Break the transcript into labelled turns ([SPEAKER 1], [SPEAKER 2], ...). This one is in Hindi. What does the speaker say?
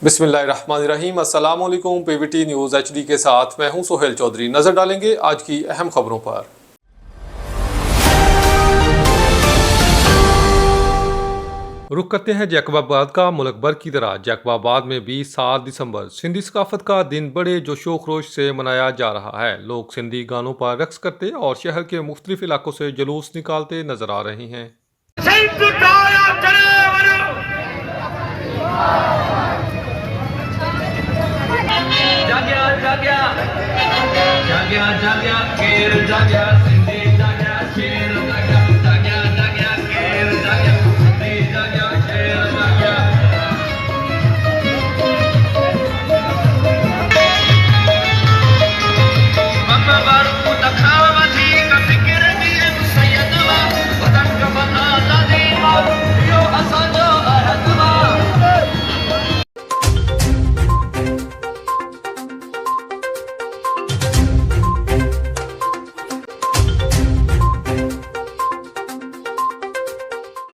[SPEAKER 1] बिस्मिल्लाहिर्रहमानिर्रहीम। अस्सलाम वालेकुम। पीवीटी न्यूज़ HD के साथ मैं हूं सोहेल चौधरी। नजर डालेंगे आज की अहम खबरों पर। रुक करते हैं जैकबाबाद का। मुल्क भर की तरह जैकबाबाद में भी 7 दिसंबर सिंधी सकाफत का दिन बड़े जोशो खरोश से मनाया जा रहा है। लोग सिंधी गानों पर रक्स करते और शहर के मुख्तलिफ इलाकों से जुलूस निकालते नजर आ रहे हैं।
[SPEAKER 2] जाग्या जाग्या जाग्या जाग्या केर जाग्या सिंधी